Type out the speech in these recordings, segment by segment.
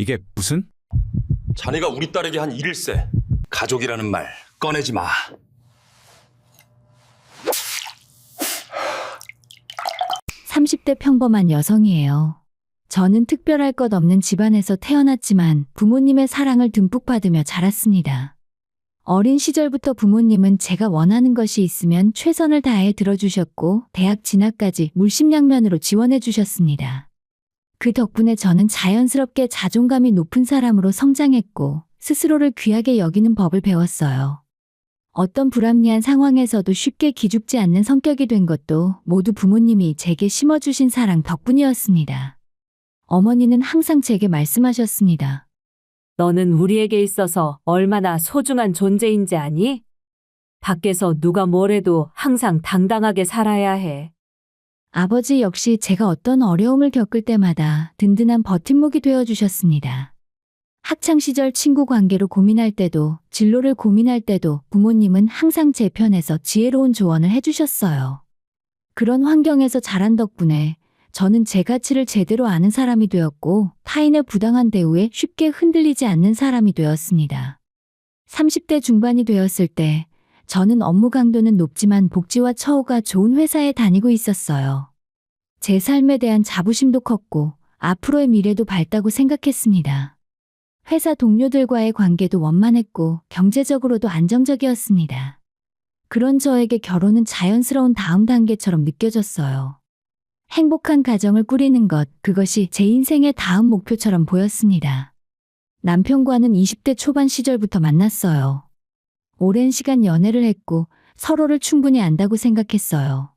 이게 무슨? 자네가 우리 딸에게 한 일일세. 가족이라는 말 꺼내지 마. 30대 평범한 여성이에요. 저는 특별할 것 없는 집안에서 태어났지만 부모님의 사랑을 듬뿍 받으며 자랐습니다. 어린 시절부터 부모님은 제가 원하는 것이 있으면 최선을 다해 들어주셨고 대학 진학까지 물심양면으로 지원해 주셨습니다. 그 덕분에 저는 자연스럽게 자존감이 높은 사람으로 성장했고 스스로를 귀하게 여기는 법을 배웠어요. 어떤 불합리한 상황에서도 쉽게 기죽지 않는 성격이 된 것도 모두 부모님이 제게 심어주신 사랑 덕분이었습니다. 어머니는 항상 제게 말씀하셨습니다. 너는 우리에게 있어서 얼마나 소중한 존재인지 아니? 밖에서 누가 뭐래도 항상 당당하게 살아야 해. 아버지 역시 제가 어떤 어려움을 겪을 때마다 든든한 버팀목이 되어주셨습니다. 학창시절 친구 관계로 고민할 때도 진로를 고민할 때도 부모님은 항상 제 편에서 지혜로운 조언을 해주셨어요. 그런 환경에서 자란 덕분에 저는 제 가치를 제대로 아는 사람이 되었고 타인의 부당한 대우에 쉽게 흔들리지 않는 사람이 되었습니다. 30대 중반이 되었을 때 저는 업무 강도는 높지만 복지와 처우가 좋은 회사에 다니고 있었어요. 제 삶에 대한 자부심도 컸고 앞으로의 미래도 밝다고 생각했습니다. 회사 동료들과의 관계도 원만했고 경제적으로도 안정적이었습니다. 그런 저에게 결혼은 자연스러운 다음 단계처럼 느껴졌어요. 행복한 가정을 꾸리는 것, 그것이 제 인생의 다음 목표처럼 보였습니다. 남편과는 20대 초반 시절부터 만났어요. 오랜 시간 연애를 했고 서로를 충분히 안다고 생각했어요.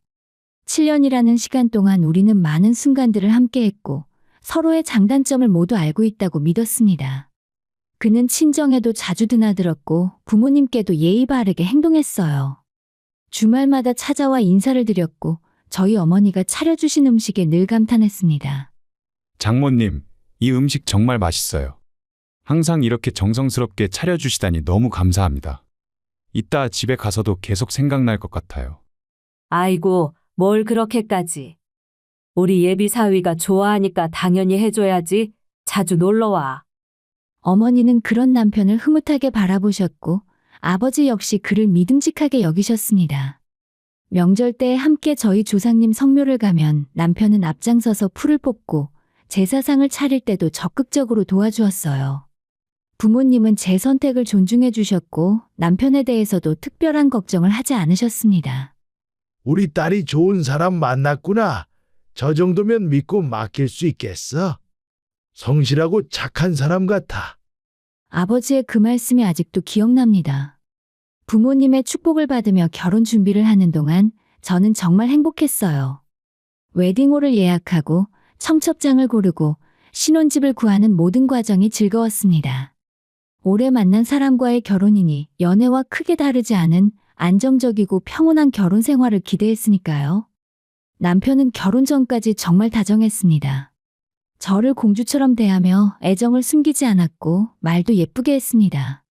7년이라는 시간 동안 우리는 많은 순간들을 함께 했고 서로의 장단점을 모두 알고 있다고 믿었습니다. 그는 친정에도 자주 드나들었고 부모님께도 예의 바르게 행동했어요. 주말마다 찾아와 인사를 드렸고 저희 어머니가 차려주신 음식에 늘 감탄했습니다. 장모님, 이 음식 정말 맛있어요. 항상 이렇게 정성스럽게 차려주시다니 너무 감사합니다. 이따 집에 가서도 계속 생각날 것 같아요. 아이고, 뭘 그렇게까지. 우리 예비 사위가 좋아하니까 당연히 해줘야지. 자주 놀러와. 어머니는 그런 남편을 흐뭇하게 바라보셨고 아버지 역시 그를 믿음직하게 여기셨습니다. 명절 때 함께 저희 조상님 성묘를 가면 남편은 앞장서서 풀을 뽑고 제사상을 차릴 때도 적극적으로 도와주었어요. 부모님은 제 선택을 존중해 주셨고 남편에 대해서도 특별한 걱정을 하지 않으셨습니다. 우리 딸이 좋은 사람 만났구나. 저 정도면 믿고 맡길 수 있겠어. 성실하고 착한 사람 같아. 아버지의 그 말씀이 아직도 기억납니다. 부모님의 축복을 받으며 결혼 준비를 하는 동안 저는 정말 행복했어요. 웨딩홀을 예약하고 청첩장을 고르고 신혼집을 구하는 모든 과정이 즐거웠습니다. 오래 만난 사람과의 결혼이니 연애와 크게 다르지 않은 안정적이고 평온한 결혼 생활을 기대했으니까요. 남편은 결혼 전까지 정말 다정했습니다. 저를 공주처럼 대하며 애정을 숨기지 않았고 말도 예쁘게 했습니다.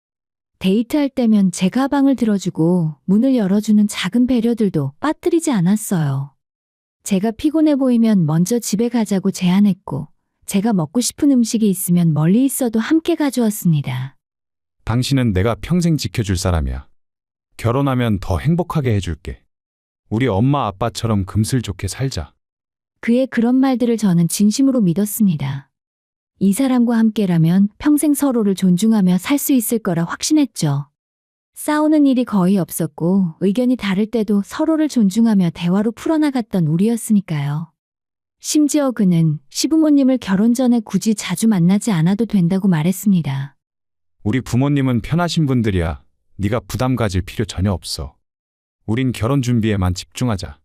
데이트할 때면 제 가방을 들어주고 문을 열어주는 작은 배려들도 빠뜨리지 않았어요. 제가 피곤해 보이면 먼저 집에 가자고 제안했고 제가 먹고 싶은 음식이 있으면 멀리 있어도 함께 가주었습니다. 당신은 내가 평생 지켜줄 사람이야. 결혼하면 더 행복하게 해줄게. 우리 엄마 아빠처럼 금슬 좋게 살자. 그의 그런 말들을 저는 진심으로 믿었습니다. 이 사람과 함께라면 평생 서로를 존중하며 살 수 있을 거라 확신했죠. 싸우는 일이 거의 없었고 의견이 다를 때도 서로를 존중하며 대화로 풀어나갔던 우리였으니까요. 심지어 그는 시부모님을 결혼 전에 굳이 자주 만나지 않아도 된다고 말했습니다. 우리 부모님은 편하신 분들이야. 네가 부담 가질 필요 전혀 없어. 우린 결혼 준비에만 집중하자.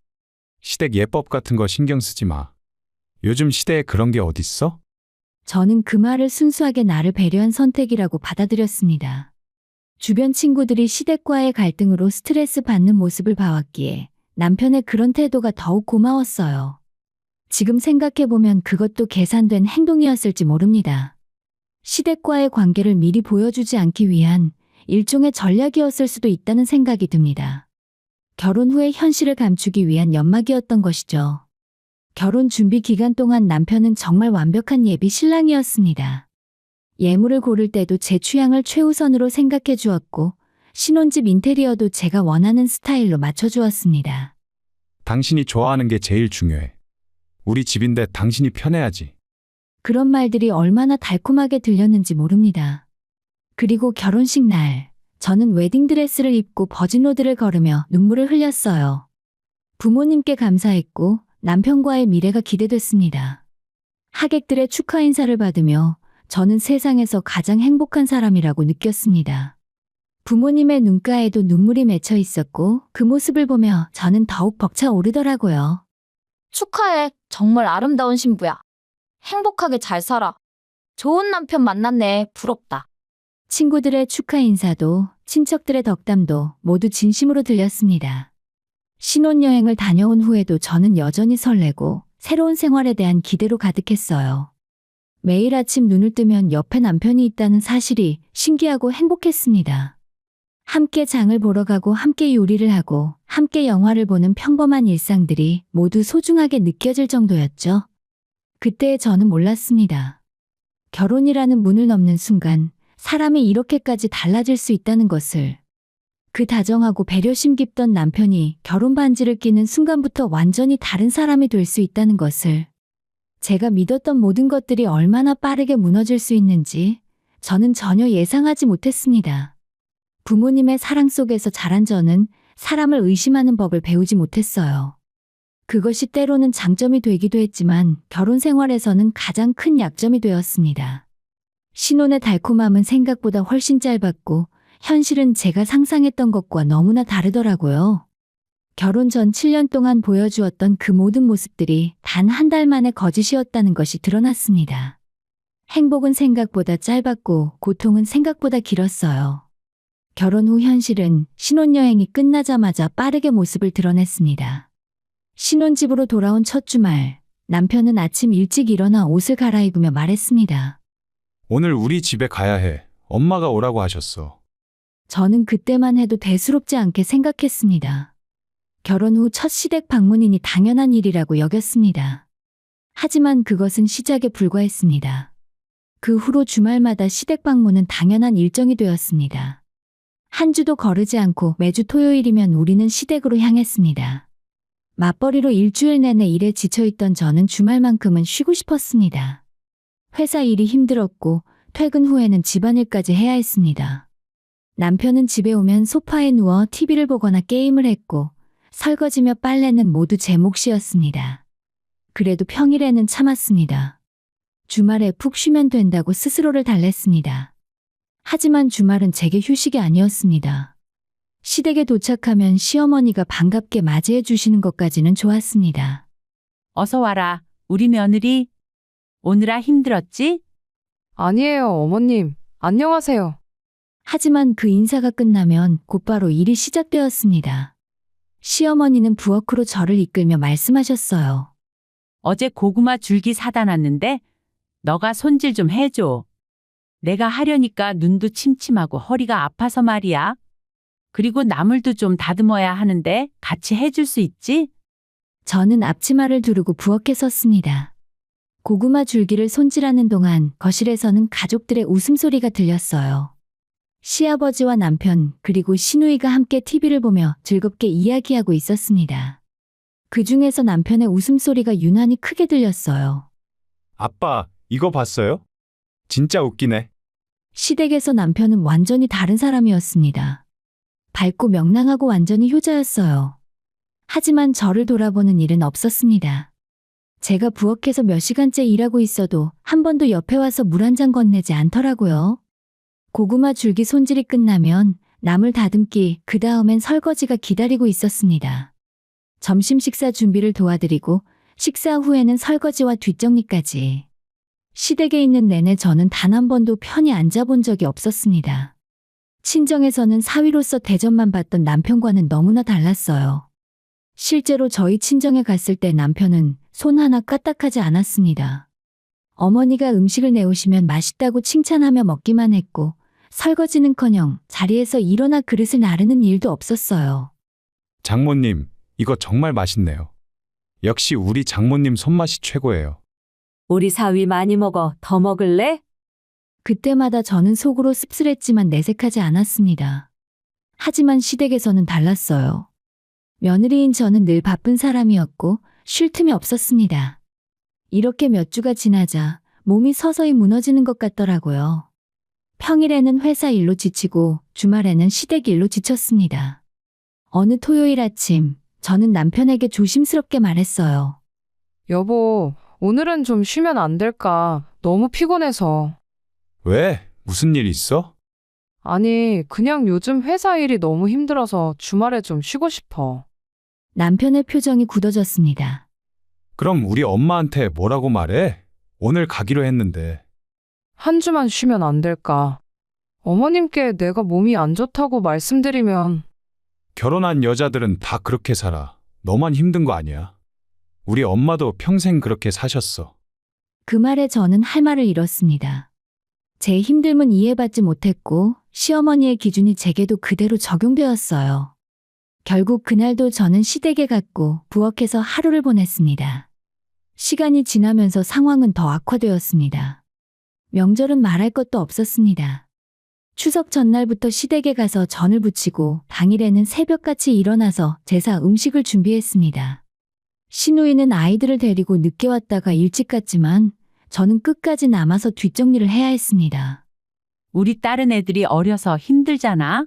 시댁 예법 같은 거 신경 쓰지 마. 요즘 시대에 그런 게 어딨어? 저는 그 말을 순수하게 나를 배려한 선택이라고 받아들였습니다. 주변 친구들이 시댁과의 갈등으로 스트레스 받는 모습을 봐왔기에 남편의 그런 태도가 더욱 고마웠어요. 지금 생각해보면 그것도 계산된 행동이었을지 모릅니다. 시댁과의 관계를 미리 보여주지 않기 위한 일종의 전략이었을 수도 있다는 생각이 듭니다. 결혼 후의 현실을 감추기 위한 연막이었던 것이죠. 결혼 준비 기간 동안 남편은 정말 완벽한 예비 신랑이었습니다. 예물을 고를 때도 제 취향을 최우선으로 생각해 주었고, 신혼집 인테리어도 제가 원하는 스타일로 맞춰주었습니다. 당신이 좋아하는 게 제일 중요해. 우리 집인데 당신이 편해야지. 그런 말들이 얼마나 달콤하게 들렸는지 모릅니다. 그리고 결혼식 날, 저는 웨딩드레스를 입고 버진로드를 걸으며 눈물을 흘렸어요. 부모님께 감사했고 남편과의 미래가 기대됐습니다. 하객들의 축하 인사를 받으며 저는 세상에서 가장 행복한 사람이라고 느꼈습니다. 부모님의 눈가에도 눈물이 맺혀 있었고 그 모습을 보며 저는 더욱 벅차오르더라고요. 축하해. 정말 아름다운 신부야. 행복하게 잘 살아. 좋은 남편 만났네. 부럽다. 친구들의 축하 인사도 친척들의 덕담도 모두 진심으로 들렸습니다. 신혼여행을 다녀온 후에도 저는 여전히 설레고 새로운 생활에 대한 기대로 가득했어요. 매일 아침 눈을 뜨면 옆에 남편이 있다는 사실이 신기하고 행복했습니다. 함께 장을 보러 가고 함께 요리를 하고 함께 영화를 보는 평범한 일상들이 모두 소중하게 느껴질 정도였죠. 그때 저는 몰랐습니다. 결혼이라는 문을 넘는 순간 사람이 이렇게까지 달라질 수 있다는 것을. 그 다정하고 배려심 깊던 남편이 결혼 반지를 끼는 순간부터 완전히 다른 사람이 될 수 있다는 것을. 제가 믿었던 모든 것들이 얼마나 빠르게 무너질 수 있는지 저는 전혀 예상하지 못했습니다. 부모님의 사랑 속에서 자란 저는 사람을 의심하는 법을 배우지 못했어요. 그것이 때로는 장점이 되기도 했지만 결혼 생활에서는 가장 큰 약점이 되었습니다. 신혼의 달콤함은 생각보다 훨씬 짧았고 현실은 제가 상상했던 것과 너무나 다르더라고요. 결혼 전 7년 동안 보여주었던 그 모든 모습들이 단 한 달 만에 거짓이었다는 것이 드러났습니다. 행복은 생각보다 짧았고 고통은 생각보다 길었어요. 결혼 후 현실은 신혼여행이 끝나자마자 빠르게 모습을 드러냈습니다. 신혼집으로 돌아온 첫 주말, 남편은 아침 일찍 일어나 옷을 갈아입으며 말했습니다. 오늘 우리 집에 가야 해. 엄마가 오라고 하셨어. 저는 그때만 해도 대수롭지 않게 생각했습니다. 결혼 후 첫 시댁 방문이니 당연한 일이라고 여겼습니다. 하지만 그것은 시작에 불과했습니다. 그 후로 주말마다 시댁 방문은 당연한 일정이 되었습니다. 한 주도 거르지 않고 매주 토요일이면 우리는 시댁으로 향했습니다. 맞벌이로 일주일 내내 일에 지쳐있던 저는 주말만큼은 쉬고 싶었습니다. 회사 일이 힘들었고 퇴근 후에는 집안일까지 해야 했습니다. 남편은 집에 오면 소파에 누워 TV를 보거나 게임을 했고 설거지며 빨래는 모두 제 몫이었습니다. 그래도 평일에는 참았습니다. 주말에 푹 쉬면 된다고 스스로를 달랬습니다. 하지만 주말은 제게 휴식이 아니었습니다. 시댁에 도착하면 시어머니가 반갑게 맞이해 주시는 것까지는 좋았습니다. 어서 와라, 우리 며느리. 오느라 힘들었지? 아니에요, 어머님. 안녕하세요. 하지만 그 인사가 끝나면 곧바로 일이 시작되었습니다. 시어머니는 부엌으로 저를 이끌며 말씀하셨어요. 어제 고구마 줄기 사다 놨는데 너가 손질 좀 해줘. 내가 하려니까 눈도 침침하고 허리가 아파서 말이야. 그리고 나물도 좀 다듬어야 하는데 같이 해줄 수 있지? 저는 앞치마를 두르고 부엌에 섰습니다. 고구마 줄기를 손질하는 동안 거실에서는 가족들의 웃음소리가 들렸어요. 시아버지와 남편 그리고 시누이가 함께 TV를 보며 즐겁게 이야기하고 있었습니다. 그 중에서 남편의 웃음소리가 유난히 크게 들렸어요. 아빠, 이거 봤어요? 진짜 웃기네. 시댁에서 남편은 완전히 다른 사람이었습니다. 밝고 명랑하고 완전히 효자였어요. 하지만 저를 돌아보는 일은 없었습니다. 제가 부엌에서 몇 시간째 일하고 있어도 한 번도 옆에 와서 물 한 잔 건네지 않더라고요. 고구마 줄기 손질이 끝나면 나물 다듬기, 그 다음엔 설거지가 기다리고 있었습니다. 점심 식사 준비를 도와드리고 식사 후에는 설거지와 뒷정리까지. 시댁에 있는 내내 저는 단 한 번도 편히 앉아본 적이 없었습니다. 친정에서는 사위로서 대접만 받던 남편과는 너무나 달랐어요. 실제로 저희 친정에 갔을 때 남편은 손 하나 까딱하지 않았습니다. 어머니가 음식을 내오시면 맛있다고 칭찬하며 먹기만 했고 설거지는커녕 자리에서 일어나 그릇을 나르는 일도 없었어요. 장모님, 이거 정말 맛있네요. 역시 우리 장모님 손맛이 최고예요. 우리 사위 많이 먹어. 더 먹을래? 그때마다 저는 속으로 씁쓸했지만 내색하지 않았습니다. 하지만 시댁에서는 달랐어요. 며느리인 저는 늘 바쁜 사람이었고 쉴 틈이 없었습니다. 이렇게 몇 주가 지나자 몸이 서서히 무너지는 것 같더라고요. 평일에는 회사 일로 지치고 주말에는 시댁 일로 지쳤습니다. 어느 토요일 아침, 저는 남편에게 조심스럽게 말했어요. 여보, 오늘은 좀 쉬면 안 될까? 너무 피곤해서. 왜? 무슨 일 있어? 아니, 그냥 요즘 회사 일이 너무 힘들어서 주말에 좀 쉬고 싶어. 남편의 표정이 굳어졌습니다. 그럼 우리 엄마한테 뭐라고 말해? 오늘 가기로 했는데. 한 주만 쉬면 안 될까? 어머님께 내가 몸이 안 좋다고 말씀드리면 결혼한 여자들은 다 그렇게 살아. 너만 힘든 거 아니야. 우리 엄마도 평생 그렇게 사셨어. 그 말에 저는 할 말을 잃었습니다. 제 힘듦은 이해받지 못했고 시어머니의 기준이 제게도 그대로 적용되었어요. 결국 그날도 저는 시댁에 갔고 부엌에서 하루를 보냈습니다. 시간이 지나면서 상황은 더 악화되었습니다. 명절은 말할 것도 없었습니다. 추석 전날부터 시댁에 가서 전을 부치고 당일에는 새벽같이 일어나서 제사 음식을 준비했습니다. 시누이는 아이들을 데리고 늦게 왔다가 일찍 갔지만 저는 끝까지 남아서 뒷정리를 해야 했습니다. 우리 다른 애들이 어려서 힘들잖아.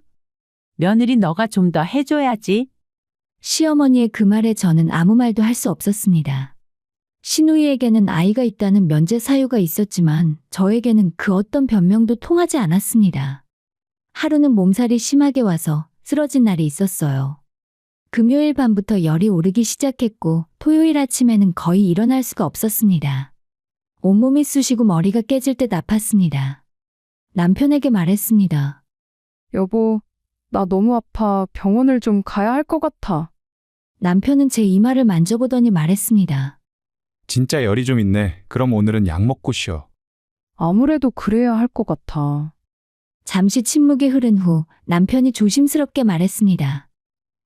며느리 너가 좀 더 해줘야지. 시어머니의 그 말에 저는 아무 말도 할 수 없었습니다. 시누이에게는 아이가 있다는 면제 사유가 있었지만 저에게는 그 어떤 변명도 통하지 않았습니다. 하루는 몸살이 심하게 와서 쓰러진 날이 있었어요. 금요일 밤부터 열이 오르기 시작했고 토요일 아침에는 거의 일어날 수가 없었습니다. 온몸이 쑤시고 머리가 깨질 듯 아팠습니다. 남편에게 말했습니다. 여보, 나 너무 아파. 병원을 좀 가야 할 것 같아. 남편은 제 이마를 만져보더니 말했습니다. 진짜 열이 좀 있네. 그럼 오늘은 약 먹고 쉬어. 아무래도 그래야 할 것 같아. 잠시 침묵이 흐른 후 남편이 조심스럽게 말했습니다.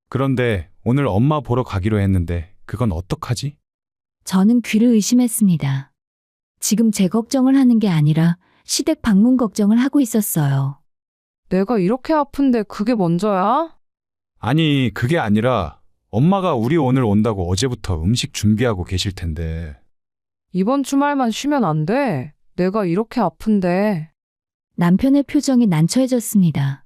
그런데 오늘 엄마 보러 가기로 했는데 그건 어떡하지? 저는 귀를 의심했습니다. 지금 제 걱정을 하는 게 아니라 시댁 방문 걱정을 하고 있었어요. 내가 이렇게 아픈데 그게 먼저야? 아니, 그게 아니라 엄마가 우리 오늘 온다고 어제부터 음식 준비하고 계실 텐데. 이번 주말만 쉬면 안 돼. 내가 이렇게 아픈데. 남편의 표정이 난처해졌습니다.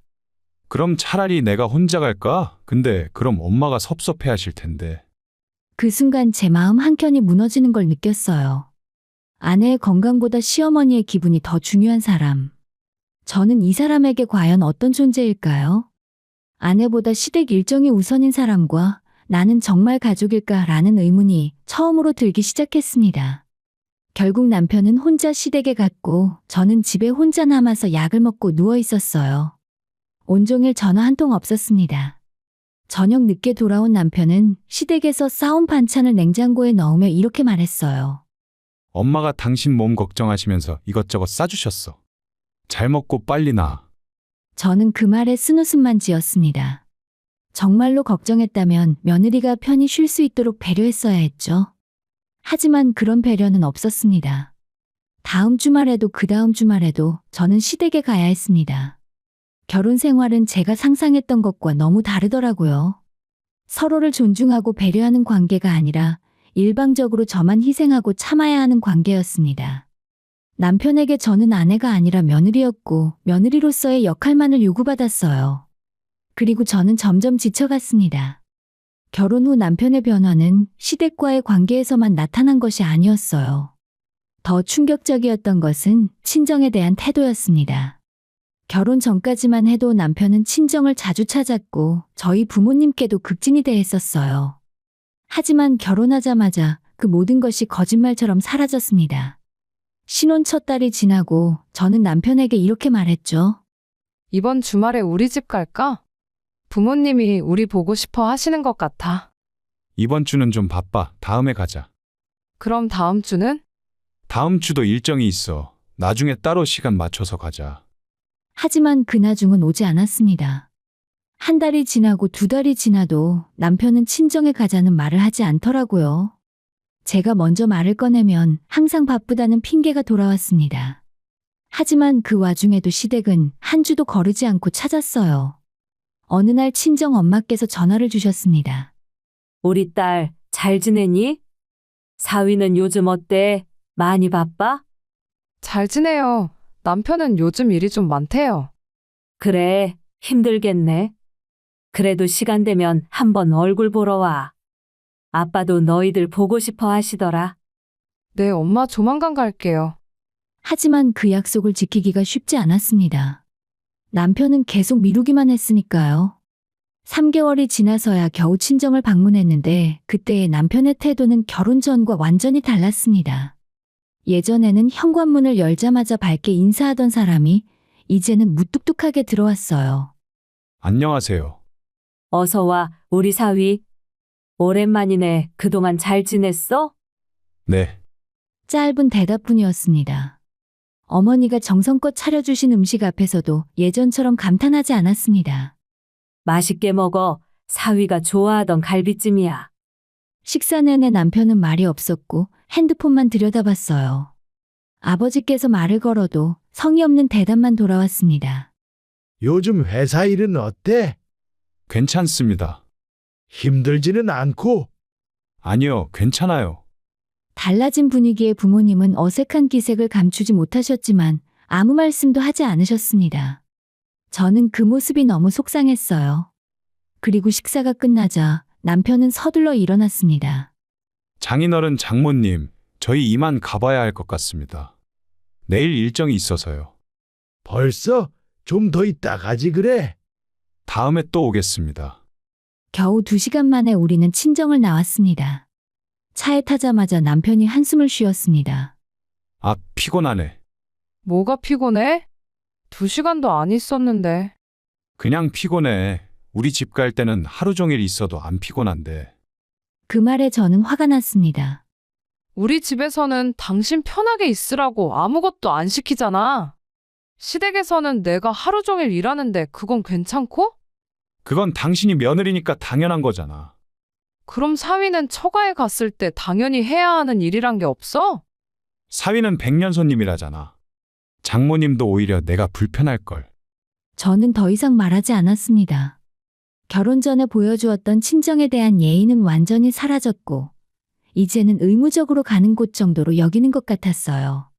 그럼 차라리 내가 혼자 갈까? 근데 그럼 엄마가 섭섭해 하실 텐데. 그 순간 제 마음 한켠이 무너지는 걸 느꼈어요. 아내의 건강보다 시어머니의 기분이 더 중요한 사람. 저는 이 사람에게 과연 어떤 존재일까요? 아내보다 시댁 일정이 우선인 사람과 나는 정말 가족일까라는 의문이 처음으로 들기 시작했습니다. 결국 남편은 혼자 시댁에 갔고 저는 집에 혼자 남아서 약을 먹고 누워 있었어요. 온종일 전화 한 통 없었습니다. 저녁 늦게 돌아온 남편은 시댁에서 싸온 반찬을 냉장고에 넣으며 이렇게 말했어요. 엄마가 당신 몸 걱정하시면서 이것저것 싸주셨어. 잘 먹고 빨리 나. 저는 그 말에 쓴웃음만 지었습니다. 정말로 걱정했다면 며느리가 편히 쉴 수 있도록 배려했어야 했죠. 하지만 그런 배려는 없었습니다. 다음 주말에도 그 다음 주말에도 저는 시댁에 가야 했습니다. 결혼 생활은 제가 상상했던 것과 너무 다르더라고요. 서로를 존중하고 배려하는 관계가 아니라 일방적으로 저만 희생하고 참아야 하는 관계였습니다. 남편에게 저는 아내가 아니라 며느리였고 며느리로서의 역할만을 요구받았어요. 그리고 저는 점점 지쳐갔습니다. 결혼 후 남편의 변화는 시댁과의 관계에서만 나타난 것이 아니었어요. 더 충격적이었던 것은 친정에 대한 태도였습니다. 결혼 전까지만 해도 남편은 친정을 자주 찾았고 저희 부모님께도 극진히 대했었어요. 하지만 결혼하자마자 그 모든 것이 거짓말처럼 사라졌습니다. 신혼 첫 달이 지나고 저는 남편에게 이렇게 말했죠. 이번 주말에 우리 집 갈까? 부모님이 우리 보고 싶어 하시는 것 같아. 이번 주는 좀 바빠. 다음에 가자. 그럼 다음 주는? 다음 주도 일정이 있어. 나중에 따로 시간 맞춰서 가자. 하지만 그 나중은 오지 않았습니다. 한 달이 지나고 두 달이 지나도 남편은 친정에 가자는 말을 하지 않더라고요. 제가 먼저 말을 꺼내면 항상 바쁘다는 핑계가 돌아왔습니다. 하지만 그 와중에도 시댁은 한 주도 거르지 않고 찾았어요. 어느 날 친정 엄마께서 전화를 주셨습니다. 우리 딸 잘 지내니? 사위는 요즘 어때? 많이 바빠? 잘 지내요. 남편은 요즘 일이 좀 많대요. 그래, 힘들겠네. 그래도 시간 되면 한번 얼굴 보러 와. 아빠도 너희들 보고 싶어 하시더라. 네, 엄마 조만간 갈게요. 하지만 그 약속을 지키기가 쉽지 않았습니다. 남편은 계속 미루기만 했으니까요. 3개월이 지나서야 겨우 친정을 방문했는데 그때의 남편의 태도는 결혼 전과 완전히 달랐습니다. 예전에는 현관문을 열자마자 밝게 인사하던 사람이 이제는 무뚝뚝하게 들어왔어요. 안녕하세요. 어서 와, 우리 사위. 오랜만이네. 그동안 잘 지냈어? 네. 짧은 대답뿐이었습니다. 어머니가 정성껏 차려주신 음식 앞에서도 예전처럼 감탄하지 않았습니다. 맛있게 먹어. 사위가 좋아하던 갈비찜이야. 식사 내내 남편은 말이 없었고 핸드폰만 들여다봤어요. 아버지께서 말을 걸어도 성의 없는 대답만 돌아왔습니다. 요즘 회사 일은 어때? 괜찮습니다. 힘들지는 않고? 아니요, 괜찮아요. 달라진 분위기에 부모님은 어색한 기색을 감추지 못하셨지만 아무 말씀도 하지 않으셨습니다. 저는 그 모습이 너무 속상했어요. 그리고 식사가 끝나자 남편은 서둘러 일어났습니다. 장인어른 장모님, 저희 이만 가봐야 할 것 같습니다. 내일 일정이 있어서요. 벌써? 좀 더 있다 가지 그래. 다음에 또 오겠습니다. 겨우 2시간 만에 우리는 친정을 나왔습니다. 차에 타자마자 남편이 한숨을 쉬었습니다. 아, 피곤하네. 뭐가 피곤해? 2시간도 안 있었는데. 그냥 피곤해. 우리 집 갈 때는 하루 종일 있어도 안 피곤한데. 그 말에 저는 화가 났습니다. 우리 집에서는 당신 편하게 있으라고 아무것도 안 시키잖아. 시댁에서는 내가 하루 종일 일하는데 그건 괜찮고? 그건 당신이 며느리니까 당연한 거잖아. 그럼 사위는 처가에 갔을 때 당연히 해야 하는 일이란 게 없어? 사위는 백년 손님이라잖아. 장모님도 오히려 내가 불편할걸. 저는 더 이상 말하지 않았습니다. 결혼 전에 보여주었던 친정에 대한 예의는 완전히 사라졌고 이제는 의무적으로 가는 곳 정도로 여기는 것 같았어요.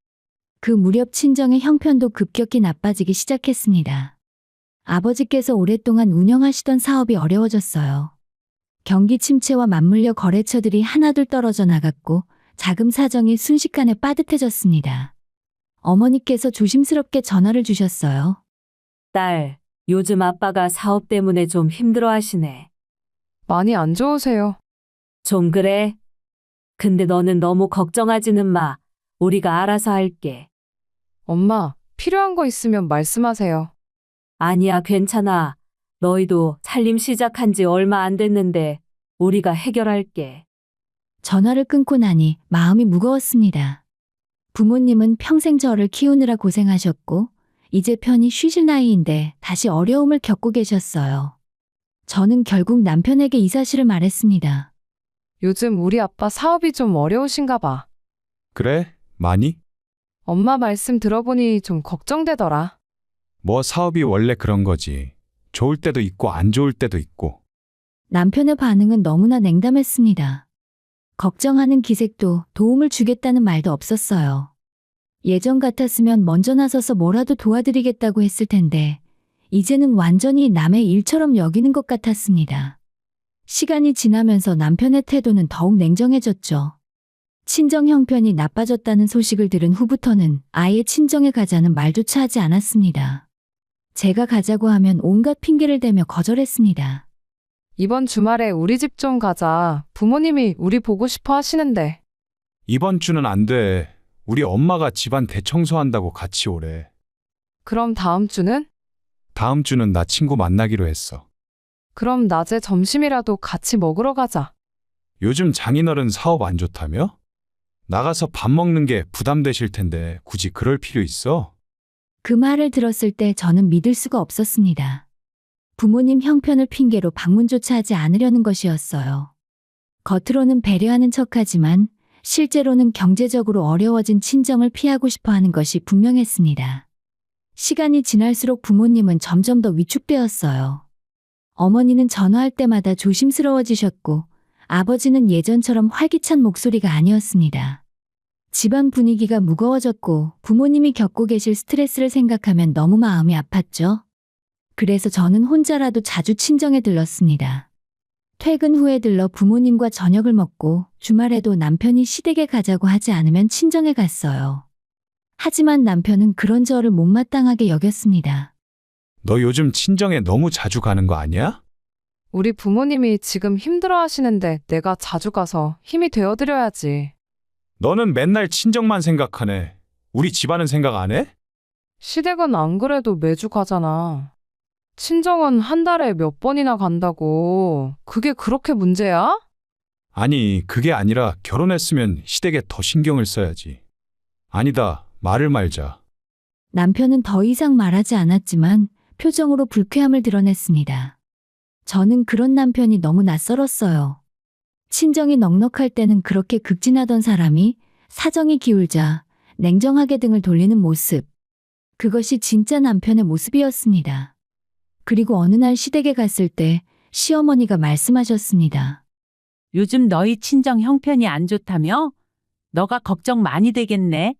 그 무렵 친정의 형편도 급격히 나빠지기 시작했습니다. 아버지께서 오랫동안 운영하시던 사업이 어려워졌어요. 경기 침체와 맞물려 거래처들이 하나둘 떨어져 나갔고 자금 사정이 순식간에 빠듯해졌습니다. 어머니께서 조심스럽게 전화를 주셨어요. 딸, 요즘 아빠가 사업 때문에 좀 힘들어 하시네. 많이 안 좋으세요. 좀 그래? 근데 너는 너무 걱정하지는 마. 우리가 알아서 할게. 엄마, 필요한 거 있으면 말씀하세요. 아니야, 괜찮아. 너희도 살림 시작한 지 얼마 안 됐는데 우리가 해결할게. 전화를 끊고 나니 마음이 무거웠습니다. 부모님은 평생 저를 키우느라 고생하셨고 이제 편히 쉬실 나이인데 다시 어려움을 겪고 계셨어요. 저는 결국 남편에게 이 사실을 말했습니다. 요즘 우리 아빠 사업이 좀 어려우신가 봐. 그래? 많이? 엄마 말씀 들어보니 좀 걱정되더라. 뭐 사업이 원래 그런 거지. 좋을 때도 있고 안 좋을 때도 있고. 남편의 반응은 너무나 냉담했습니다. 걱정하는 기색도 도움을 주겠다는 말도 없었어요. 예전 같았으면 먼저 나서서 뭐라도 도와드리겠다고 했을 텐데 이제는 완전히 남의 일처럼 여기는 것 같았습니다. 시간이 지나면서 남편의 태도는 더욱 냉정해졌죠. 친정 형편이 나빠졌다는 소식을 들은 후부터는 아예 친정에 가자는 말조차 하지 않았습니다. 제가 가자고 하면 온갖 핑계를 대며 거절했습니다. 이번 주말에 우리 집 좀 가자. 부모님이 우리 보고 싶어 하시는데. 이번 주는 안 돼. 우리 엄마가 집안 대청소한다고 같이 오래. 그럼 다음 주는? 다음 주는 나 친구 만나기로 했어. 그럼 낮에 점심이라도 같이 먹으러 가자. 요즘 장인어른 사업 안 좋다며? 나가서 밥 먹는 게 부담되실 텐데 굳이 그럴 필요 있어? 그 말을 들었을 때 저는 믿을 수가 없었습니다. 부모님 형편을 핑계로 방문조차 하지 않으려는 것이었어요. 겉으로는 배려하는 척하지만 실제로는 경제적으로 어려워진 친정을 피하고 싶어 하는 것이 분명했습니다. 시간이 지날수록 부모님은 점점 더 위축되었어요. 어머니는 전화할 때마다 조심스러워지셨고 아버지는 예전처럼 활기찬 목소리가 아니었습니다. 집안 분위기가 무거워졌고 부모님이 겪고 계실 스트레스를 생각하면 너무 마음이 아팠죠. 그래서 저는 혼자라도 자주 친정에 들렀습니다. 퇴근 후에 들러 부모님과 저녁을 먹고 주말에도 남편이 시댁에 가자고 하지 않으면 친정에 갔어요. 하지만 남편은 그런 저를 못마땅하게 여겼습니다. 너 요즘 친정에 너무 자주 가는 거 아니야? 우리 부모님이 지금 힘들어 하시는데 내가 자주 가서 힘이 되어드려야지. 너는 맨날 친정만 생각하네. 우리 집안은 생각 안 해? 시댁은 안 그래도 매주 가잖아. 친정은 한 달에 몇 번이나 간다고. 그게 그렇게 문제야? 아니, 그게 아니라 결혼했으면 시댁에 더 신경을 써야지. 아니다, 말을 말자. 남편은 더 이상 말하지 않았지만 표정으로 불쾌함을 드러냈습니다. 저는 그런 남편이 너무 낯설었어요. 친정이 넉넉할 때는 그렇게 극진하던 사람이 사정이 기울자 냉정하게 등을 돌리는 모습. 그것이 진짜 남편의 모습이었습니다. 그리고 어느 날 시댁에 갔을 때 시어머니가 말씀하셨습니다. 요즘 너희 친정 형편이 안 좋다며? 너가 걱정 많이 되겠네.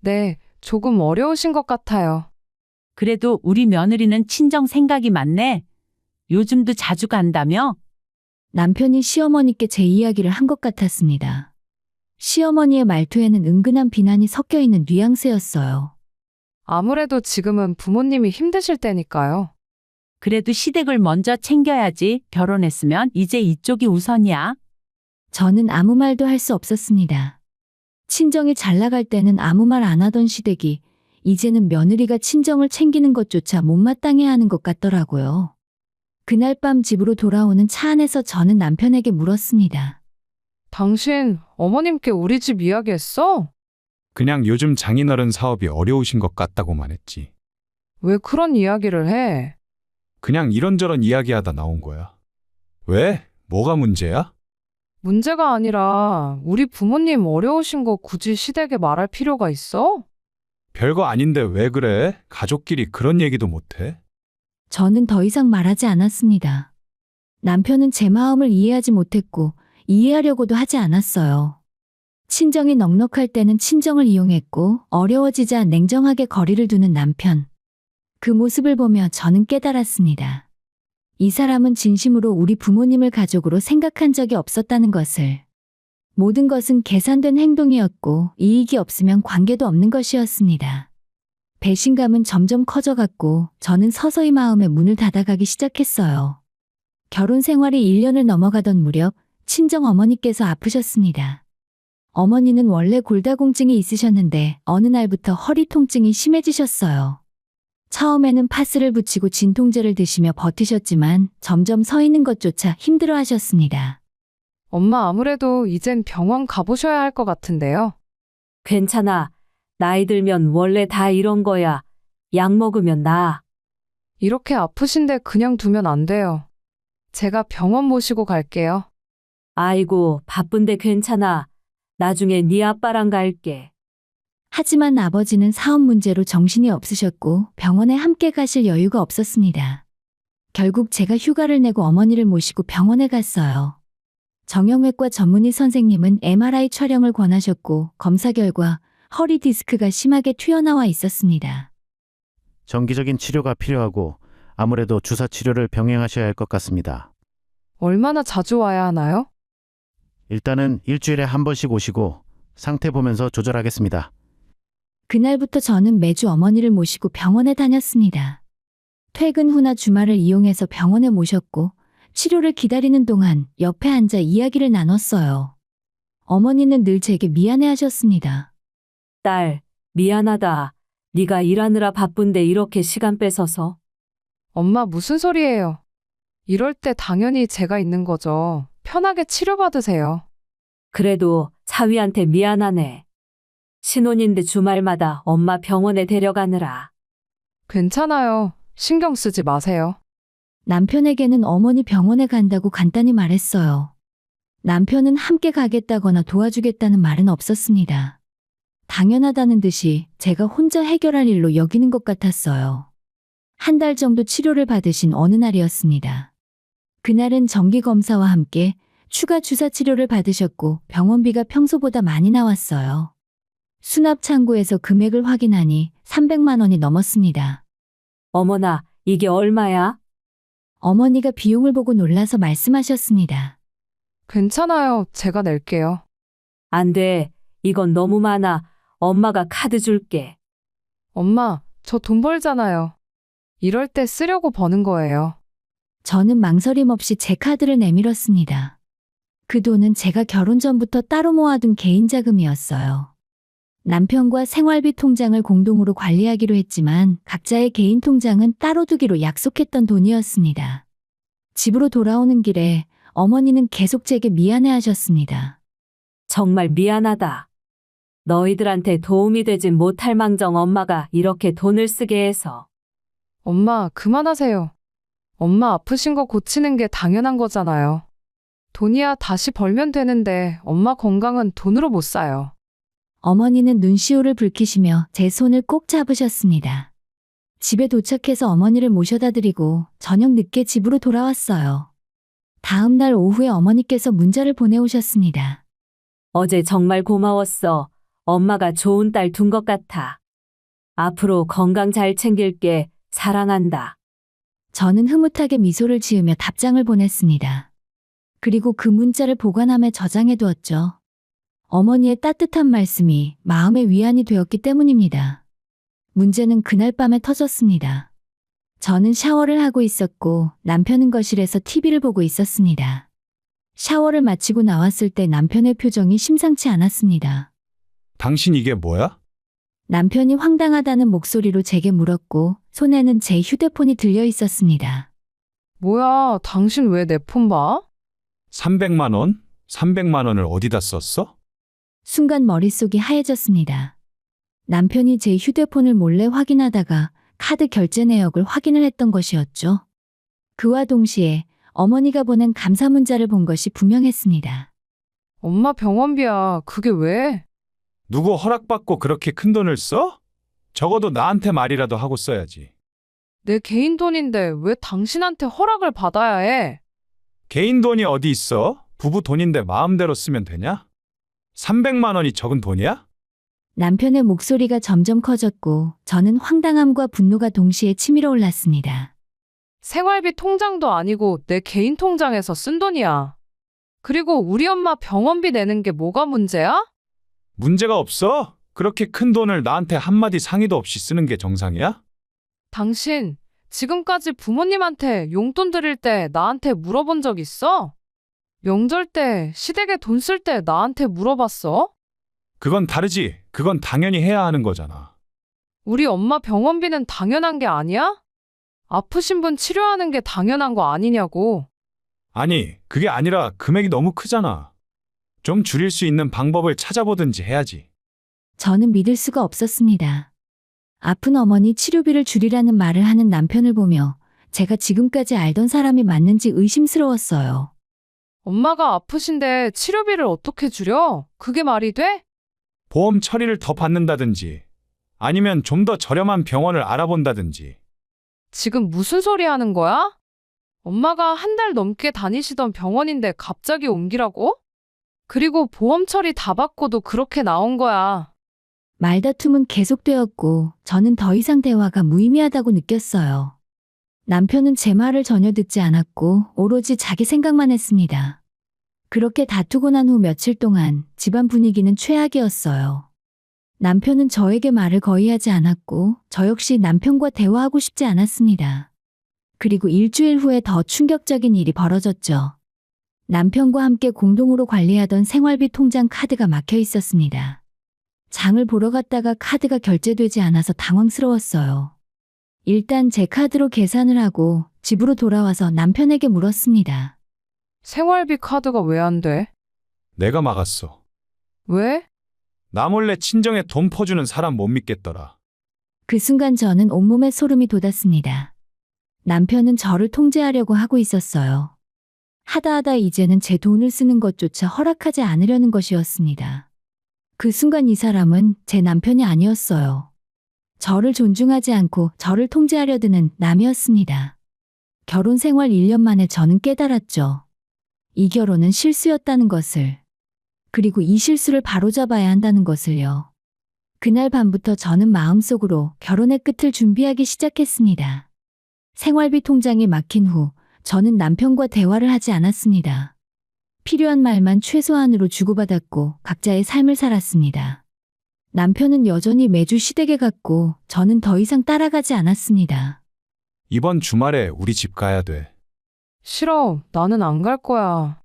네, 조금 어려우신 것 같아요. 그래도 우리 며느리는 친정 생각이 많네. 요즘도 자주 간다며? 남편이 시어머니께 제 이야기를 한 것 같았습니다. 시어머니의 말투에는 은근한 비난이 섞여 있는 뉘앙스였어요. 아무래도 지금은 부모님이 힘드실 때니까요. 그래도 시댁을 먼저 챙겨야지. 결혼했으면 이제 이쪽이 우선이야. 저는 아무 말도 할 수 없었습니다. 친정이 잘 나갈 때는 아무 말 안 하던 시댁이 이제는 며느리가 친정을 챙기는 것조차 못마땅해 하는 것 같더라고요. 그날 밤 집으로 돌아오는 차 안에서 저는 남편에게 물었습니다. 당신 어머님께 우리 집 이야기했어? 그냥 요즘 장인어른 사업이 어려우신 것 같다고만 했지. 왜 그런 이야기를 해? 그냥 이런저런 이야기하다 나온 거야. 왜? 뭐가 문제야? 문제가 아니라 우리 부모님 어려우신 거 굳이 시댁에 말할 필요가 있어? 별거 아닌데 왜 그래? 가족끼리 그런 얘기도 못해? 저는 더 이상 말하지 않았습니다. 남편은 제 마음을 이해하지 못했고 이해하려고도 하지 않았어요. 친정이 넉넉할 때는 친정을 이용했고 어려워지자 냉정하게 거리를 두는 남편. 그 모습을 보며 저는 깨달았습니다. 이 사람은 진심으로 우리 부모님을 가족으로 생각한 적이 없었다는 것을. 모든 것은 계산된 행동이었고 이익이 없으면 관계도 없는 것이었습니다. 배신감은 점점 커져갔고 저는 서서히 마음의 문을 닫아가기 시작했어요. 결혼 생활이 1년을 넘어가던 무렵 친정 어머니께서 아프셨습니다. 어머니는 원래 골다공증이 있으셨는데 어느 날부터 허리 통증이 심해지셨어요. 처음에는 파스를 붙이고 진통제를 드시며 버티셨지만 점점 서 있는 것조차 힘들어 하셨습니다. 엄마 아무래도 이젠 병원 가보셔야 할 것 같은데요. 괜찮아. 나이 들면 원래 다 이런 거야. 약 먹으면 나아. 이렇게 아프신데 그냥 두면 안 돼요. 제가 병원 모시고 갈게요. 아이고, 바쁜데 괜찮아. 나중에 네 아빠랑 갈게. 하지만 아버지는 사업 문제로 정신이 없으셨고 병원에 함께 가실 여유가 없었습니다. 결국 제가 휴가를 내고 어머니를 모시고 병원에 갔어요. 정형외과 전문의 선생님은 MRI 촬영을 권하셨고 검사 결과 허리 디스크가 심하게 튀어나와 있었습니다. 정기적인 치료가 필요하고 아무래도 주사 치료를 병행하셔야 할 것 같습니다. 얼마나 자주 와야 하나요? 일단은 일주일에 한 번씩 오시고 상태 보면서 조절하겠습니다. 그날부터 저는 매주 어머니를 모시고 병원에 다녔습니다. 퇴근 후나 주말을 이용해서 병원에 모셨고 치료를 기다리는 동안 옆에 앉아 이야기를 나눴어요. 어머니는 늘 제게 미안해하셨습니다. 딸, 미안하다. 네가 일하느라 바쁜데 이렇게 시간 뺏어서. 엄마 무슨 소리예요? 이럴 때 당연히 제가 있는 거죠. 편하게 치료받으세요. 그래도 사위한테 미안하네. 신혼인데 주말마다 엄마 병원에 데려가느라. 괜찮아요. 신경 쓰지 마세요. 남편에게는 어머니 병원에 간다고 간단히 말했어요. 남편은 함께 가겠다거나 도와주겠다는 말은 없었습니다. 당연하다는 듯이 제가 혼자 해결할 일로 여기는 것 같았어요. 한 달 정도 치료를 받으신 어느 날이었습니다. 그날은 정기검사와 함께 추가 주사 치료를 받으셨고 병원비가 평소보다 많이 나왔어요. 수납 창고에서 금액을 확인하니 300만 원이 넘었습니다. 어머나, 이게 얼마야? 어머니가 비용을 보고 놀라서 말씀하셨습니다. 괜찮아요. 제가 낼게요. 안 돼. 이건 너무 많아. 엄마가 카드 줄게. 엄마, 저 돈 벌잖아요. 이럴 때 쓰려고 버는 거예요. 저는 망설임 없이 제 카드를 내밀었습니다. 그 돈은 제가 결혼 전부터 따로 모아둔 개인 자금이었어요. 남편과 생활비 통장을 공동으로 관리하기로 했지만 각자의 개인 통장은 따로 두기로 약속했던 돈이었습니다. 집으로 돌아오는 길에 어머니는 계속 제게 미안해하셨습니다. 정말 미안하다. 너희들한테 도움이 되진 못할 망정 엄마가 이렇게 돈을 쓰게 해서. 엄마, 그만하세요. 엄마 아프신 거 고치는 게 당연한 거잖아요. 돈이야 다시 벌면 되는데 엄마 건강은 돈으로 못 사요. 어머니는 눈시울을 붉히시며 제 손을 꼭 잡으셨습니다. 집에 도착해서 어머니를 모셔다 드리고 저녁 늦게 집으로 돌아왔어요. 다음 날 오후에 어머니께서 문자를 보내오셨습니다. 어제 정말 고마웠어. 엄마가 좋은 딸 둔 것 같아. 앞으로 건강 잘 챙길게. 사랑한다. 저는 흐뭇하게 미소를 지으며 답장을 보냈습니다. 그리고 그 문자를 보관함에 저장해 두었죠. 어머니의 따뜻한 말씀이 마음의 위안이 되었기 때문입니다. 문제는 그날 밤에 터졌습니다. 저는 샤워를 하고 있었고 남편은 거실에서 TV를 보고 있었습니다. 샤워를 마치고 나왔을 때 남편의 표정이 심상치 않았습니다. 당신 이게 뭐야? 남편이 황당하다는 목소리로 제게 물었고 손에는 제 휴대폰이 들려 있었습니다. 뭐야, 당신 왜 내 폰 봐? 300만 원? 300만 원을 어디다 썼어? 순간 머릿속이 하얘졌습니다. 남편이 제 휴대폰을 몰래 확인하다가 카드 결제 내역을 확인을 했던 것이었죠. 그와 동시에 어머니가 보낸 감사 문자를 본 것이 분명했습니다. 엄마 병원비야. 그게 왜? 누구 허락받고 그렇게 큰 돈을 써? 적어도 나한테 말이라도 하고 써야지. 내 개인 돈인데 왜 당신한테 허락을 받아야 해? 개인 돈이 어디 있어? 부부 돈인데 마음대로 쓰면 되냐? 300만 원이 적은 돈이야? 남편의 목소리가 점점 커졌고 저는 황당함과 분노가 동시에 치밀어 올랐습니다. 생활비 통장도 아니고 내 개인 통장에서 쓴 돈이야. 그리고 우리 엄마 병원비 내는 게 뭐가 문제야? 문제가 없어? 그렇게 큰 돈을 나한테 한마디 상의도 없이 쓰는 게 정상이야? 당신, 지금까지 부모님한테 용돈 드릴 때 나한테 물어본 적 있어? 명절 때, 시댁에 돈 쓸 때 나한테 물어봤어? 그건 다르지. 그건 당연히 해야 하는 거잖아. 우리 엄마 병원비는 당연한 게 아니야? 아프신 분 치료하는 게 당연한 거 아니냐고. 아니, 그게 아니라 금액이 너무 크잖아. 좀 줄일 수 있는 방법을 찾아보든지 해야지. 저는 믿을 수가 없었습니다. 아픈 어머니 치료비를 줄이라는 말을 하는 남편을 보며 제가 지금까지 알던 사람이 맞는지 의심스러웠어요. 엄마가 아프신데 치료비를 어떻게 줄여? 그게 말이 돼? 보험 처리를 더 받는다든지 아니면 좀 더 저렴한 병원을 알아본다든지. 지금 무슨 소리 하는 거야? 엄마가 한 달 넘게 다니시던 병원인데 갑자기 옮기라고? 그리고 보험 처리 다 받고도 그렇게 나온 거야. 말다툼은 계속되었고 저는 더 이상 대화가 무의미하다고 느꼈어요. 남편은 제 말을 전혀 듣지 않았고 오로지 자기 생각만 했습니다. 그렇게 다투고 난 후 며칠 동안 집안 분위기는 최악이었어요. 남편은 저에게 말을 거의 하지 않았고 저 역시 남편과 대화하고 싶지 않았습니다. 그리고 일주일 후에 더 충격적인 일이 벌어졌죠. 남편과 함께 공동으로 관리하던 생활비 통장 카드가 막혀 있었습니다. 장을 보러 갔다가 카드가 결제되지 않아서 당황스러웠어요. 일단 제 카드로 계산을 하고 집으로 돌아와서 남편에게 물었습니다. 생활비 카드가 왜 안 돼? 내가 막았어. 왜? 나 몰래 친정에 돈 퍼주는 사람 못 믿겠더라. 그 순간 저는 온몸에 소름이 돋았습니다. 남편은 저를 통제하려고 하고 있었어요. 하다 이제는 제 돈을 쓰는 것조차 허락하지 않으려는 것이었습니다. 그 순간 이 사람은 제 남편이 아니었어요. 저를 존중하지 않고 저를 통제하려 드는 남이었습니다. 결혼 생활 1년 만에 저는 깨달았죠. 이 결혼은 실수였다는 것을. 그리고 이 실수를 바로잡아야 한다는 것을요. 그날 밤부터 저는 마음속으로 결혼의 끝을 준비하기 시작했습니다. 생활비 통장이 막힌 후 저는 남편과 대화를 하지 않았습니다. 필요한 말만 최소한으로 주고받았고 각자의 삶을 살았습니다. 남편은 여전히 매주 시댁에 갔고 저는 더 이상 따라가지 않았습니다. 이번 주말에 우리 집 가야 돼. 싫어. 나는 안 갈 거야.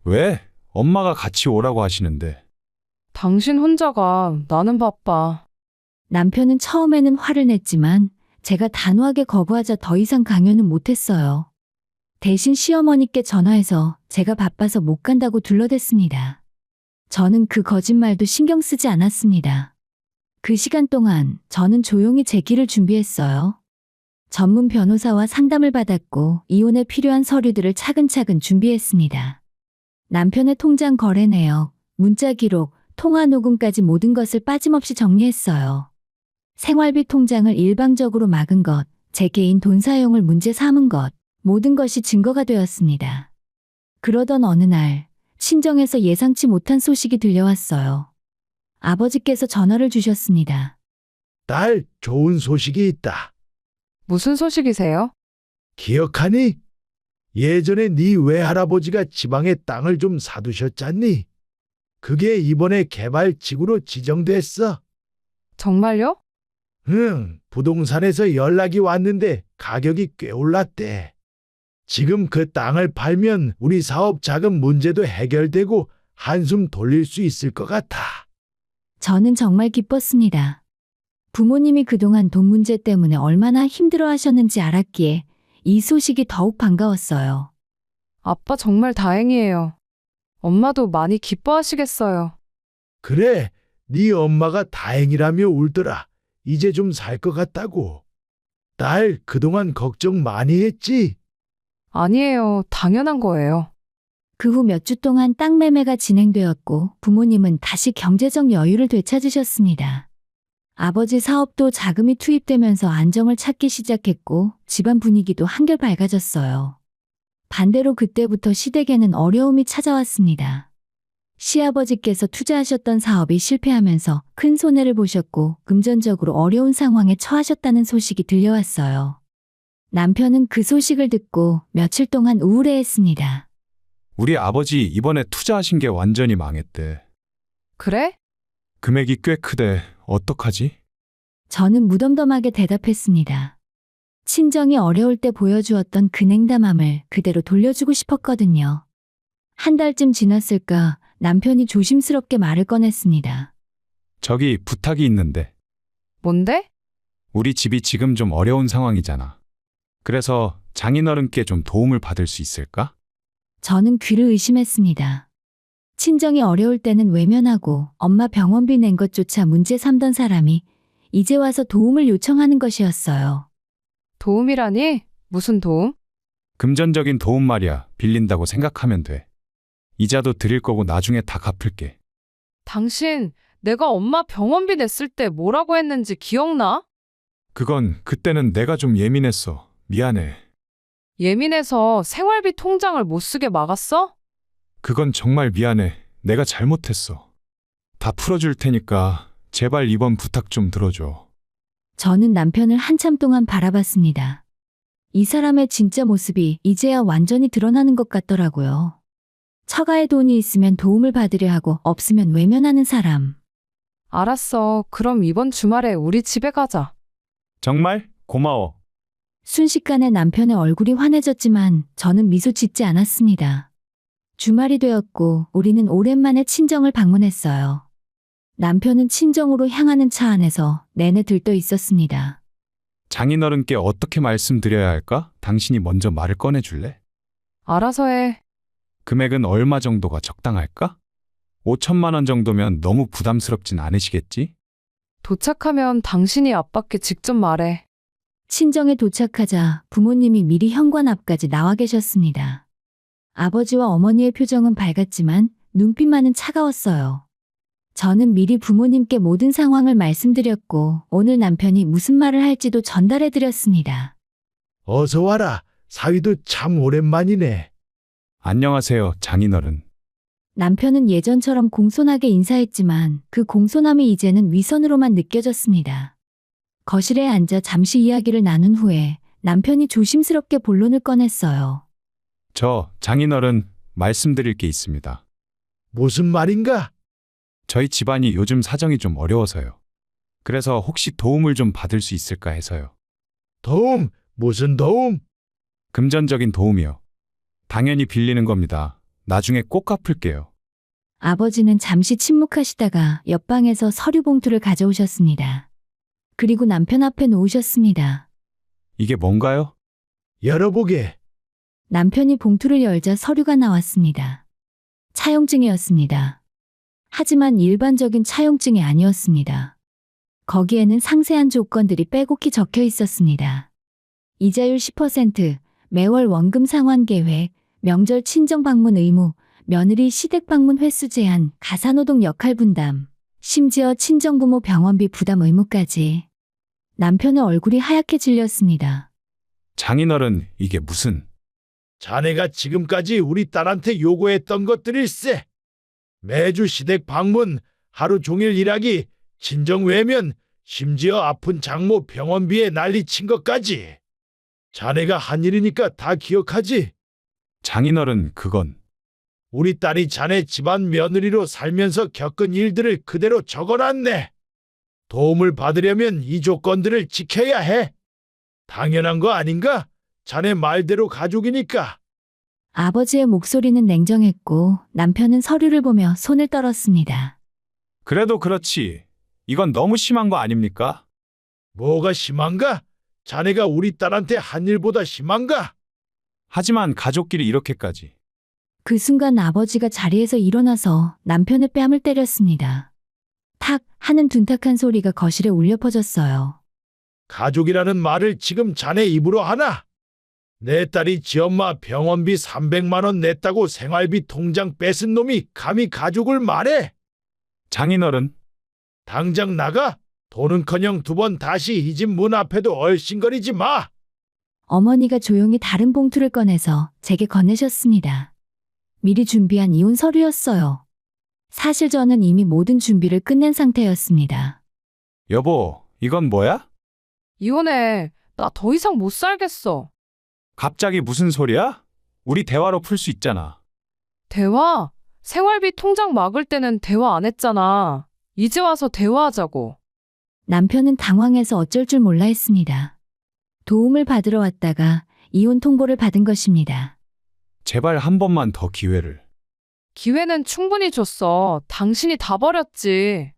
왜? 엄마가 같이 오라고 하시는데. 당신 혼자가. 나는 바빠. 남편은 처음에는 화를 냈지만 제가 단호하게 거부하자 더 이상 강요는 못했어요. 대신 시어머니께 전화해서 제가 바빠서 못 간다고 둘러댔습니다. 저는 그 거짓말도 신경 쓰지 않았습니다. 그 시간 동안 저는 조용히 제 길을 준비했어요. 전문 변호사와 상담을 받았고 이혼에 필요한 서류들을 차근차근 준비했습니다. 남편의 통장 거래 내역, 문자 기록, 통화 녹음까지 모든 것을 빠짐없이 정리했어요. 생활비 통장을 일방적으로 막은 것, 제 개인 돈 사용을 문제 삼은 것, 모든 것이 증거가 되었습니다. 그러던 어느 날, 친정에서 예상치 못한 소식이 들려왔어요. 아버지께서 전화를 주셨습니다. 딸, 좋은 소식이 있다. 무슨 소식이세요? 기억하니? 예전에 네 외할아버지가 지방에 땅을 좀 사두셨잖니? 그게 이번에 개발지구로 지정됐어. 정말요? 응, 부동산에서 연락이 왔는데 가격이 꽤 올랐대. 지금 그 땅을 팔면 우리 사업 자금 문제도 해결되고 한숨 돌릴 수 있을 것 같아. 저는 정말 기뻤습니다. 부모님이 그동안 돈 문제 때문에 얼마나 힘들어 하셨는지 알았기에 이 소식이 더욱 반가웠어요. 아빠 정말 다행이에요. 엄마도 많이 기뻐하시겠어요. 그래, 네 엄마가 다행이라며 울더라. 이제 좀 살 것 같다고. 딸, 그동안 걱정 많이 했지? 아니에요. 당연한 거예요. 그 후 몇 주 동안 땅 매매가 진행되었고 부모님은 다시 경제적 여유를 되찾으셨습니다. 아버지 사업도 자금이 투입되면서 안정을 찾기 시작했고 집안 분위기도 한결 밝아졌어요. 반대로 그때부터 시댁에는 어려움이 찾아왔습니다. 시아버지께서 투자하셨던 사업이 실패하면서 큰 손해를 보셨고 금전적으로 어려운 상황에 처하셨다는 소식이 들려왔어요. 남편은 그 소식을 듣고 며칠 동안 우울해했습니다. 우리 아버지 이번에 투자하신 게 완전히 망했대. 그래? 금액이 꽤 크대. 어떡하지? 저는 무덤덤하게 대답했습니다. 친정이 어려울 때 보여주었던 그 냉담함을 그대로 돌려주고 싶었거든요. 한 달쯤 지났을까 남편이 조심스럽게 말을 꺼냈습니다. 저기 부탁이 있는데. 뭔데? 우리 집이 지금 좀 어려운 상황이잖아. 그래서 장인어른께 좀 도움을 받을 수 있을까? 저는 귀를 의심했습니다. 친정이 어려울 때는 외면하고 엄마 병원비 낸 것조차 문제 삼던 사람이 이제 와서 도움을 요청하는 것이었어요. 도움이라니? 무슨 도움? 금전적인 도움 말이야. 빌린다고 생각하면 돼. 이자도 드릴 거고 나중에 다 갚을게. 당신, 내가 엄마 병원비 냈을 때 뭐라고 했는지 기억나? 그건 그때는 내가 좀 예민했어. 미안해. 예민해서 생활비 통장을 못 쓰게 막았어? 그건 정말 미안해. 내가 잘못했어. 다 풀어줄 테니까 제발 이번 부탁 좀 들어줘. 저는 남편을 한참 동안 바라봤습니다. 이 사람의 진짜 모습이 이제야 완전히 드러나는 것 같더라고요. 처가에 돈이 있으면 도움을 받으려 하고 없으면 외면하는 사람. 알았어. 그럼 이번 주말에 우리 집에 가자. 정말? 고마워. 순식간에 남편의 얼굴이 환해졌지만 저는 미소 짓지 않았습니다. 주말이 되었고 우리는 오랜만에 친정을 방문했어요. 남편은 친정으로 향하는 차 안에서 내내 들떠 있었습니다. 장인어른께 어떻게 말씀드려야 할까? 당신이 먼저 말을 꺼내줄래? 알아서 해. 금액은 얼마 정도가 적당할까? 5천만 원 정도면 너무 부담스럽진 않으시겠지? 도착하면 당신이 아빠께 직접 말해. 친정에 도착하자 부모님이 미리 현관 앞까지 나와 계셨습니다. 아버지와 어머니의 표정은 밝았지만 눈빛만은 차가웠어요. 저는 미리 부모님께 모든 상황을 말씀드렸고 오늘 남편이 무슨 말을 할지도 전달해 드렸습니다. 어서 와라. 사위도 참 오랜만이네. 안녕하세요, 장인어른. 남편은 예전처럼 공손하게 인사했지만 그 공손함이 이제는 위선으로만 느껴졌습니다. 거실에 앉아 잠시 이야기를 나눈 후에 남편이 조심스럽게 본론을 꺼냈어요. 저, 장인어른, 말씀드릴 게 있습니다. 무슨 말인가? 저희 집안이 요즘 사정이 좀 어려워서요. 그래서 혹시 도움을 좀 받을 수 있을까 해서요. 도움? 무슨 도움? 금전적인 도움이요. 당연히 빌리는 겁니다. 나중에 꼭 갚을게요. 아버지는 잠시 침묵하시다가 옆방에서 서류 봉투를 가져오셨습니다. 그리고 남편 앞에 놓으셨습니다. 이게 뭔가요? 열어보게. 남편이 봉투를 열자 서류가 나왔습니다. 차용증이었습니다. 하지만 일반적인 차용증이 아니었습니다. 거기에는 상세한 조건들이 빼곡히 적혀 있었습니다. 이자율 10%, 매월 원금 상환 계획, 명절 친정 방문 의무, 며느리 시댁 방문 횟수 제한, 가사노동 역할 분담, 심지어 친정부모 병원비 부담 의무까지. 남편의 얼굴이 하얗게 질렸습니다. 장인어른, 이게 무슨... 자네가 지금까지 우리 딸한테 요구했던 것들일세. 매주 시댁 방문, 하루 종일 일하기, 친정 외면, 심지어 아픈 장모 병원비에 난리친 것까지. 자네가 한 일이니까 다 기억하지? 장인어른, 그건... 우리 딸이 자네 집안 며느리로 살면서 겪은 일들을 그대로 적어놨네. 도움을 받으려면 이 조건들을 지켜야 해. 당연한 거 아닌가? 자네 말대로 가족이니까. 아버지의 목소리는 냉정했고 남편은 서류를 보며 손을 떨었습니다. 그래도 그렇지. 이건 너무 심한 거 아닙니까? 뭐가 심한가? 자네가 우리 딸한테 한 일보다 심한가? 하지만 가족끼리 이렇게까지... 그 순간 아버지가 자리에서 일어나서 남편의 뺨을 때렸습니다. 탁 하는 둔탁한 소리가 거실에 울려 퍼졌어요. 가족이라는 말을 지금 자네 입으로 하나? 내 딸이 지엄마 병원비 300만 원 냈다고 생활비 통장 뺏은 놈이 감히 가족을 말해? 장인어른, 당장 나가? 돈은커녕 두 번 다시 이 집 문 앞에도 얼씬거리지 마. 어머니가 조용히 다른 봉투를 꺼내서 제게 건네셨습니다. 미리 준비한 이혼 서류였어요. 사실 저는 이미 모든 준비를 끝낸 상태였습니다. 여보, 이건 뭐야? 이혼해. 나 더 이상 못 살겠어. 갑자기 무슨 소리야? 우리 대화로 풀 수 있잖아. 대화? 생활비 통장 막을 때는 대화 안 했잖아. 이제 와서 대화하자고. 남편은 당황해서 어쩔 줄 몰라 했습니다. 도움을 받으러 왔다가 이혼 통보를 받은 것입니다. 제발 한 번만 더 기회를. 기회는 충분히 줬어. 당신이 다 버렸지.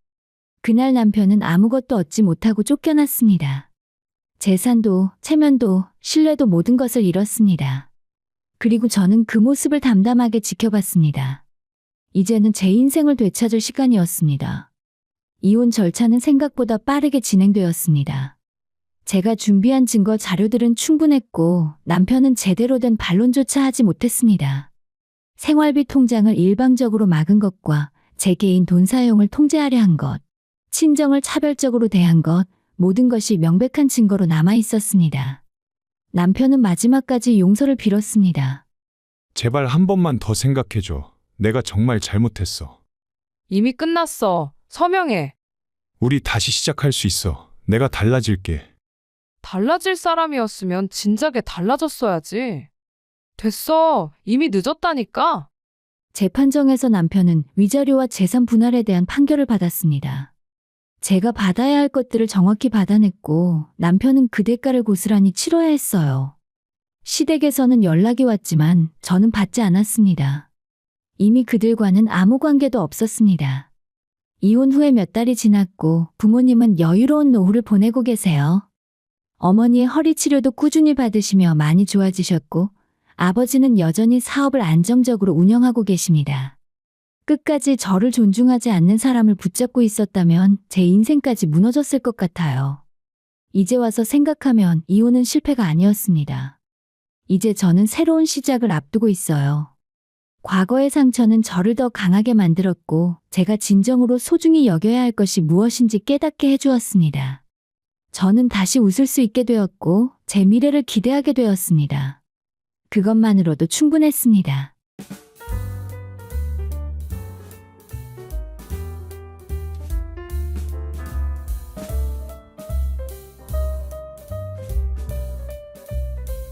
그날 남편은 아무것도 얻지 못하고 쫓겨났습니다. 재산도, 체면도, 신뢰도 모든 것을 잃었습니다. 그리고 저는 그 모습을 담담하게 지켜봤습니다. 이제는 제 인생을 되찾을 시간이었습니다. 이혼 절차는 생각보다 빠르게 진행되었습니다. 제가 준비한 증거 자료들은 충분했고 남편은 제대로 된 반론조차 하지 못했습니다. 생활비 통장을 일방적으로 막은 것과 제 개인 돈 사용을 통제하려 한 것, 친정을 차별적으로 대한 것, 모든 것이 명백한 증거로 남아 있었습니다. 남편은 마지막까지 용서를 빌었습니다. 제발 한 번만 더 생각해줘. 내가 정말 잘못했어. 이미 끝났어. 서명해. 우리 다시 시작할 수 있어. 내가 달라질게. 달라질 사람이었으면 진작에 달라졌어야지. 됐어. 이미 늦었다니까. 재판정에서 남편은 위자료와 재산 분할에 대한 판결을 받았습니다. 제가 받아야 할 것들을 정확히 받아냈고 남편은 그 대가를 고스란히 치러야 했어요. 시댁에서는 연락이 왔지만 저는 받지 않았습니다. 이미 그들과는 아무 관계도 없었습니다. 이혼 후에 몇 달이 지났고 부모님은 여유로운 노후를 보내고 계세요. 어머니의 허리 치료도 꾸준히 받으시며 많이 좋아지셨고 아버지는 여전히 사업을 안정적으로 운영하고 계십니다. 끝까지 저를 존중하지 않는 사람을 붙잡고 있었다면 제 인생까지 무너졌을 것 같아요. 이제 와서 생각하면 이혼은 실패가 아니었습니다. 이제 저는 새로운 시작을 앞두고 있어요. 과거의 상처는 저를 더 강하게 만들었고 제가 진정으로 소중히 여겨야 할 것이 무엇인지 깨닫게 해주었습니다. 저는 다시 웃을 수 있게 되었고 제 미래를 기대하게 되었습니다. 그것만으로도 충분했습니다.